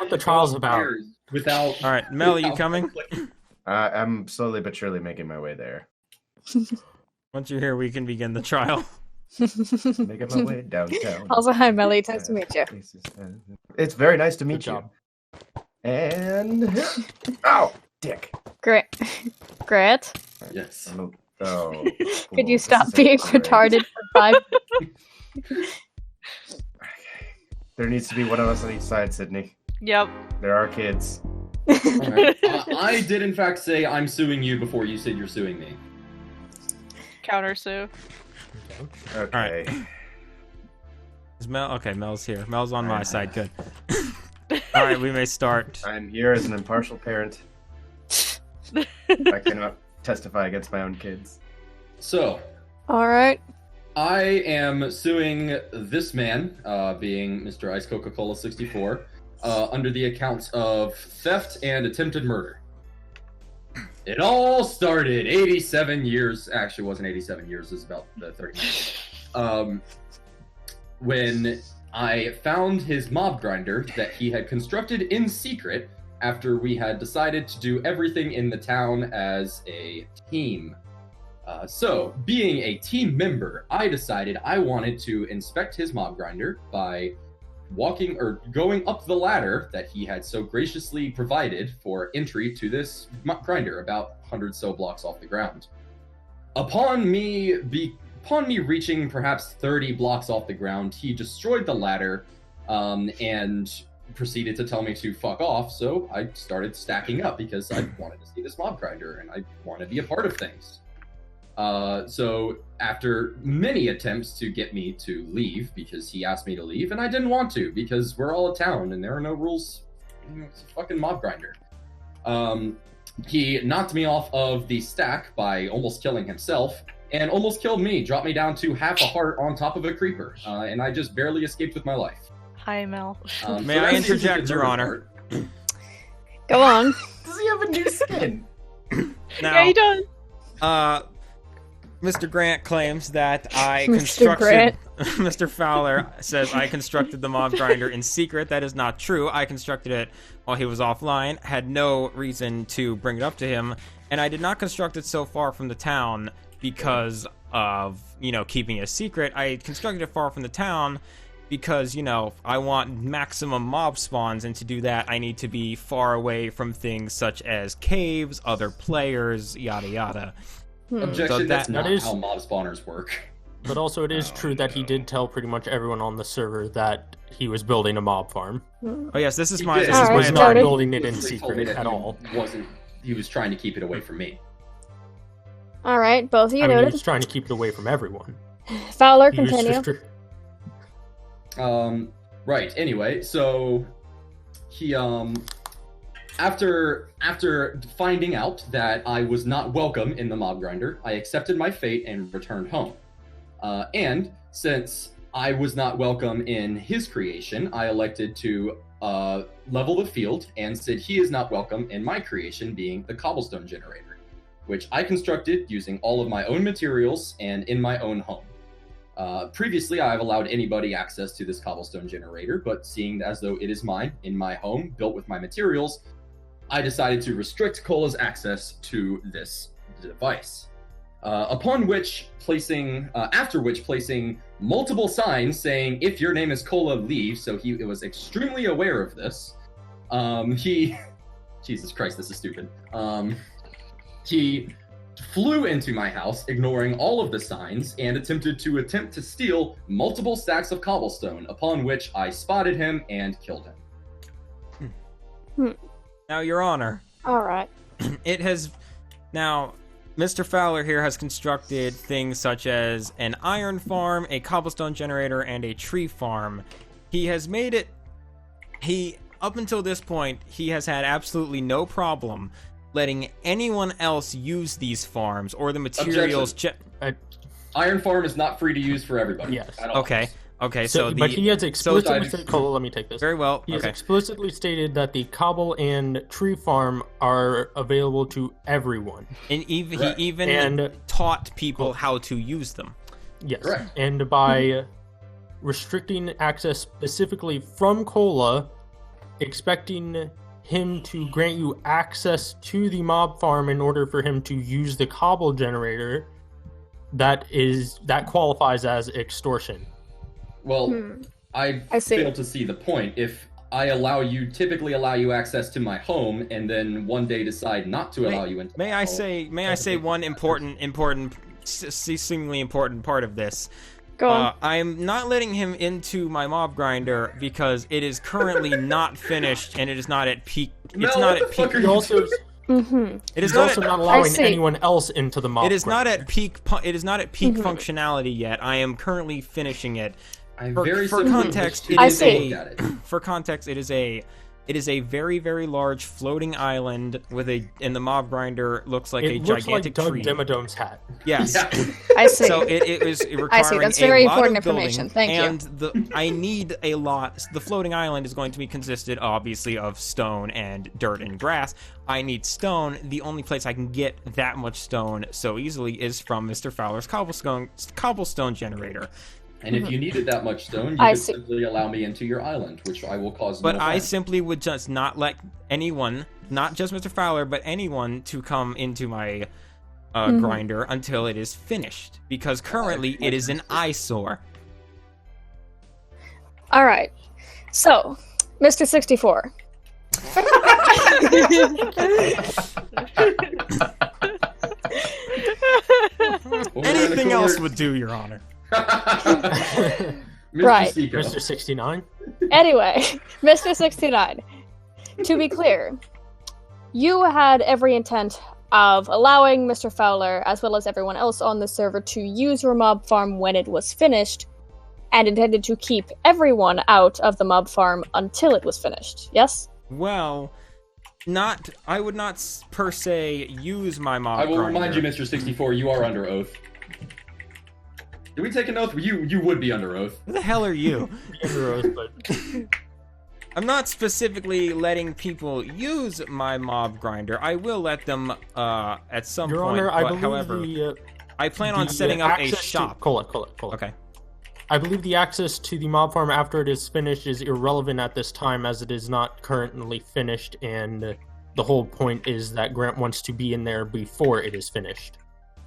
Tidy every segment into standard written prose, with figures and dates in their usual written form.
what the trial's about. Without. All right, Mel, are you coming? I'm slowly but surely making my way there. Once you're here, we can begin the trial. Making my way downtown. Also, hi, Melly. Nice to meet you. It's very nice to Good meet you. job. And ow, dick. Great. Grit, Yes. Oh, could you this stop is being great. retarded for 5 There needs to be one of us on each side, Sydney. Yep. There are kids. Alright. I did in fact say I'm suing you before you said you're suing me. Counter sue. Okay. All Is Mel? Okay, Mel's here. Mel's on my side. Good. All right, we may start. I'm here as an impartial parent. I cannot testify against my own kids. So, Alright. I am suing this man, being Mr. Ice Coca-Cola 64, under the accounts of theft and attempted murder. It all started 87 years, actually it wasn't 87 years, it was about 30 years, when I found his mob grinder that he had constructed in secret after we had decided to do everything in the town as a team. So, being a team member, I decided I wanted to inspect his mob grinder by going up the ladder that he had so graciously provided for entry to this grinder, about 100 so blocks off the ground. Upon me reaching perhaps 30 blocks off the ground, he destroyed the ladder and proceeded to tell me to fuck off, so I started stacking up because I wanted to see this mob grinder and I want to be a part of things. So after many attempts to get me to leave, because he asked me to leave, and I didn't want to, because we're all a town and there are no rules. It's a fucking mob grinder. He knocked me off of the stack by almost killing himself, and almost killed me, dropped me down to half a heart on top of a creeper, and I just barely escaped with my life. Hi, Mel. May I interject, Your Honor? Go on. Does he have a new skin? Now, Yeah, he does. Mr. Grant claims that I Mr. constructed. Grant. Mr. Fowler says I constructed the mob grinder in secret. That is not true. I constructed it while he was offline. Had no reason to bring it up to him, and I did not construct it so far from the town because of keeping it a secret. I constructed it far from the town because I want maximum mob spawns, and to do that I need to be far away from things such as caves, other players, yada yada. Objection, So that's not that is- how mob spawners work. But also, it is true that he did tell pretty much everyone on the server that he was building a mob farm. Oh yes, this is He my. did. This He is Alright, was my. not noted. building it in He told me secret that at he all. He was trying to keep it away from me. Alright, both of you I mean, he noted. was trying to keep it away from everyone. Fowler, He was continue. just- Right, anyway, so he, after finding out that I was not welcome in the mob grinder, I accepted my fate and returned home. And since I was not welcome in his creation, I elected to level the field and said he is not welcome in my creation, being the cobblestone generator, which I constructed using all of my own materials and in my own home. Previously, I have allowed anybody access to this cobblestone generator, but seeing as though it is mine, in my home, built with my materials, I decided to restrict Cola's access to this device. After which placing multiple signs saying, "If your name is Cola, leave," so he was extremely aware of this. Jesus Christ, this is stupid. He flew into my house, ignoring all of the signs, and attempted to steal multiple stacks of cobblestone, upon which I spotted him and killed him. Now, Your Honor, Alright. it has now. Mr. Fowler here has constructed things such as an iron farm, a cobblestone generator, and a tree farm. He has made it. Up until this point, he has had absolutely no problem letting anyone else use these farms or the materials. Iron farm is not free to use for everybody. Yes. at all Okay. Okay. So, but he has explicitly I- stated, Cole, let me take this. very well. He has Okay. explicitly stated that the cobble and tree farm are available to everyone. And even Correct. he even And- taught people how to use them. Yes. Correct. And by restricting access specifically from Cola expecting him to grant you access to the mob farm in order for him to use the cobble generator, that qualifies as extortion. Well, I see. fail to see the point. If I typically allow you access to my home, and then one day decide not to allow you into May my I home, say one seemingly important part of this? Go on. I'm not letting him into my mob grinder because it is currently not finished and it is not at peak. It's not at peak. He also, It is he's also not allowing see. anyone else into the mob It is not grinder. at peak. It is not at peak functionality yet. I am currently finishing it. I For very context, simply it I is see. looked at it. For context, it is a very, very large floating island and the mob grinder looks like a It looks like gigantic Doug tree. Demodome's hat. Yes. Yeah. I see. So it was requiring That's a very lot important of building, information. Thank you. and I need a lot. The floating island is going to be consisted, obviously, of stone and dirt and grass. I need stone. The only place I can get that much stone so easily is from Mr. Fowler's cobblestone generator. And if you needed that much stone, you I could see. simply allow me into your island, which I will cause But no I harm. simply would just not let anyone, not just Mr. Fowler, but anyone to come into my grinder until it is finished. Because currently it is an eyesore. All right. So, Mr. 64. Over Anything in the else corner- would do, Your Honor. Mr. Right. Seco. Mr. 69? Anyway, Mr. 69. To be clear, you had every intent of allowing Mr. Fowler, as well as everyone else on the server, to use your mob farm when it was finished, and intended to keep everyone out of the mob farm until it was finished. Yes? Well, I would not per se use my mob I will grinder. remind you, Mr. 64, you are under oath. Did we take an oath? You would be under oath. Who the hell are you? Under oath, but I'm not specifically letting people use my mob grinder. I will let them at some Your point. Honor, I but believe however, I plan on the, setting up a access shop. Cola. Okay. I believe the access to the mob farm after it is finished is irrelevant at this time, as it is not currently finished, and the whole point is that Grant wants to be in there before it is finished.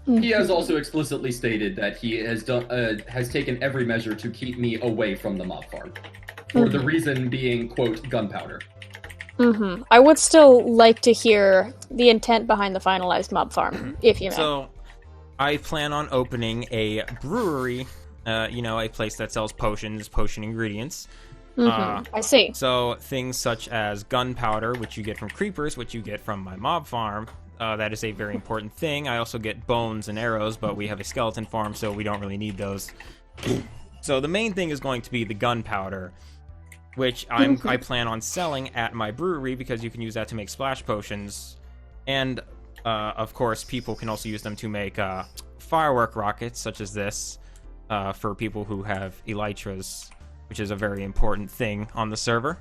He has also explicitly stated that he has taken every measure to keep me away from the mob farm. For the reason being, quote, gunpowder. I would still like to hear the intent behind the finalized mob farm, if you may. So, I plan on opening a brewery. A place that sells potion ingredients. I see. So things such as gunpowder, which you get from creepers, which you get from my mob farm. That is a very important thing. I also get bones and arrows, but we have a skeleton farm, so we don't really need those. So the main thing is going to be the gunpowder, which I plan on selling at my brewery because you can use that to make splash potions. And, of course, people can also use them to make firework rockets, such as this, for people who have elytras, which is a very important thing on the server.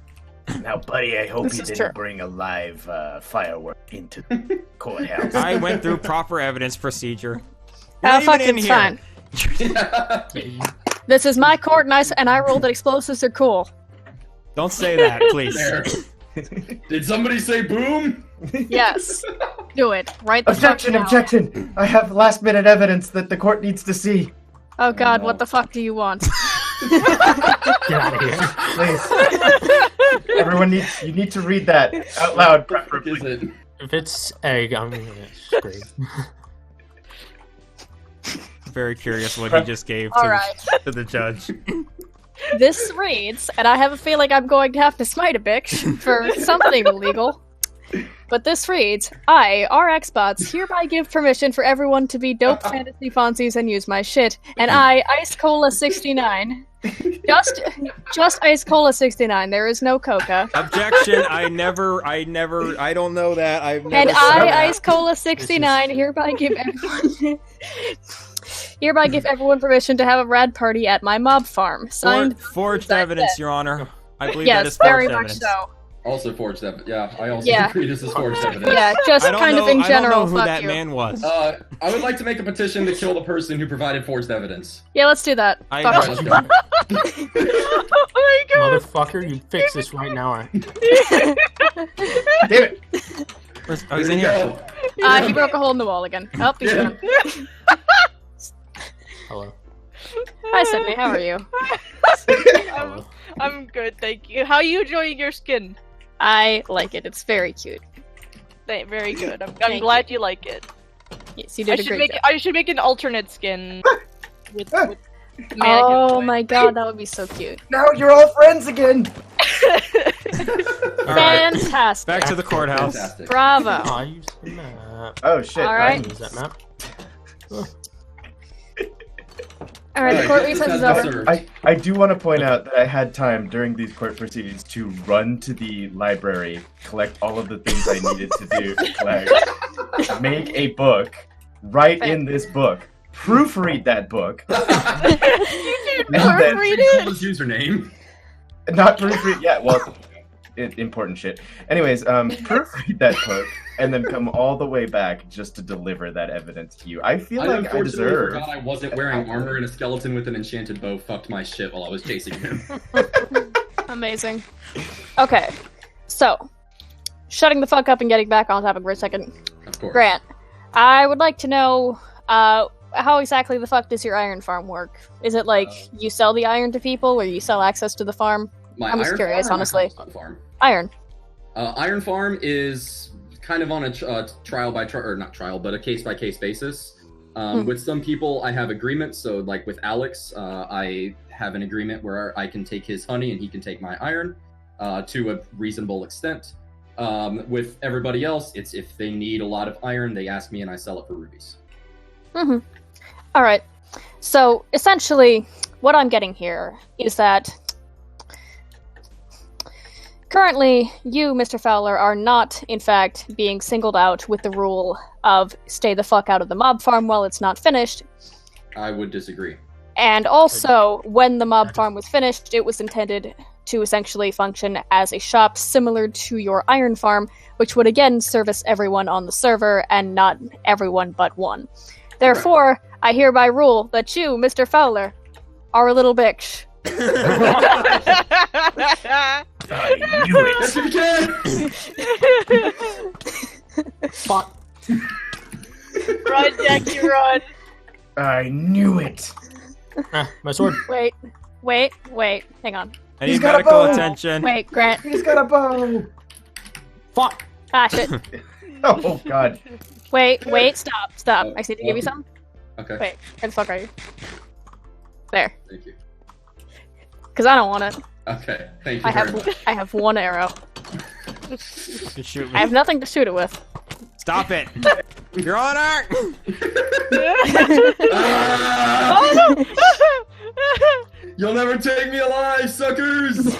Now, buddy, I hope This you is didn't true. bring a live firework into the courthouse. I went through proper evidence procedure. Oh, You're not fuck, even in it's here. fine. This is my court, and I ruled that explosives are cool. Don't say that, please. There. Did somebody say boom? Yes. Do it. Right the fuck Objection! now. Objection! I have last-minute evidence that the court needs to see. Oh god, no. what the fuck do you want? Get out of here. Please. Everyone you need to read that out loud, What the fuck preferably. is it? If it's egg, I'm gonna scream. Very curious what he just gave Alright. to the judge. This reads, and I have a feeling I'm going to have to smite a bitch for something illegal. But this reads, I, RXBots, hereby give permission for everyone to be dope fantasy Fonzies and use my shit. And I, Ice Cola 69. Just Ice Cola 69. There is no coca. Objection! I don't know that. I've never And said I, that. Ice Cola 69, hereby give everyone permission to have a rad party at my mob farm. Signed, Forged That's evidence, it. Your Honor. I believe that yes, is forged very much evidence. so. Also forged evidence. Yeah, I also Yeah. agree this is forged evidence. Yeah, just I don't kind know, of in I general. don't know who fuck that you. man was. I would like to make a petition to kill the person who provided forged evidence. Yeah, let's do that. I- Fuck Alright, it. let's go. Oh my god! Motherfucker, you fix this right now. Damn it! Where's- oh, he's in here. He broke a hole in the wall again. Oh, he's Yeah. gone. Hello. Hi, Sydney. How are you? Hello. I'm good, thank you. How are you enjoying your skin? I like it. It's very cute. Very good. I'm Thank glad you like it. Yes, you did a great job. I should make an alternate skin with mannequins Oh on it. my god, that would be so cute. Now you're all friends again! All right, Fantastic. back to the courthouse. Fantastic. Bravo. Oh, I used the map. Oh shit. All I right. can use that map. Alright, the court recess is over. I do want to point out that I had time during these court proceedings to run to the library, collect all of the things I needed to do to collect, make a book, write in this book, proofread that book, You And then- proofread it? His username. not proofread, yeah, well, important shit. Anyways, proofread that book, and then come all the way back just to deliver that evidence to you. I feel I like I unfortunately deserve. forgot I wasn't wearing armor, and a skeleton with an enchanted bow fucked my shit while I was chasing him. Amazing. Okay, so shutting the fuck up and getting back on topic for a second. Of course. Grant, I would like to know how exactly the fuck does your iron farm work? Is it like you sell the iron to people, or you sell access to the farm? My I'm just iron curious, farm or my honestly. cobblestone farm? Iron. Iron farm is kind of on a trial by trial, or not trial, but a case by case basis. With some people, I have agreements. So, like with Alex, I have an agreement where I can take his honey and he can take my iron to a reasonable extent. With everybody else, it's if they need a lot of iron, they ask me and I sell it for rubies. Mm-hmm. All right. So essentially, what I'm getting here is that currently, you, Mr. Fowler, are not, in fact, being singled out with the rule of stay the fuck out of the mob farm while it's not finished. I would disagree. And also, when the mob farm was finished, it was intended to essentially function as a shop similar to your iron farm, which would again service everyone on the server and not everyone but one. Therefore, I hereby rule that you, Mr. Fowler, are a little bitch. I knew it. Yes, you can! Fuck. Run, Jackie, run! I knew it. Ah, my sword. Wait, hang on. I He's need got a medical bow. attention. Wait, Grant. He's got a bow. Fuck. Ah, shit. Oh god. Wait, stop. I just need to give you some. Okay. Wait, where the fuck are you? There. Thank you. Because I don't want it. Okay. Thank you very much. I have one arrow. You can shoot I me. have nothing to shoot it with. Stop it! Your Honor! You'll never take me alive, suckers!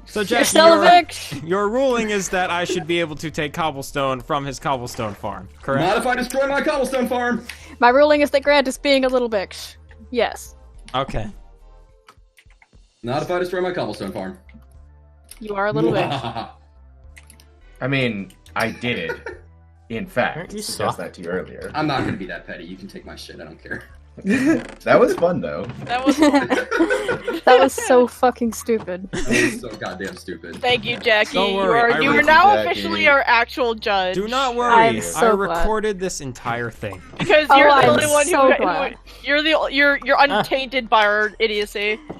So, You're Jackie, still a bitch. your ruling is that I should be able to take cobblestone from his cobblestone farm, correct? Not if I destroy my cobblestone farm! My ruling is that Grant is being a little bitch. Yes. Okay. Not if I destroy my cobblestone farm. You are a little bitch. I mean, I did, in fact, You suggest suck. that to you earlier. I'm not gonna be that petty. You can take my shit. I don't care. That was fun, though. That was fun. That was so fucking stupid. It's so goddamn stupid. Thank you, Jackie. Don't worry, I You are will now keep Jackie. officially our actual judge. Do not I'm worry. so I glad. recorded this entire thing. Because Oh, you're the I'm only one so who glad. you're untainted by our idiocy.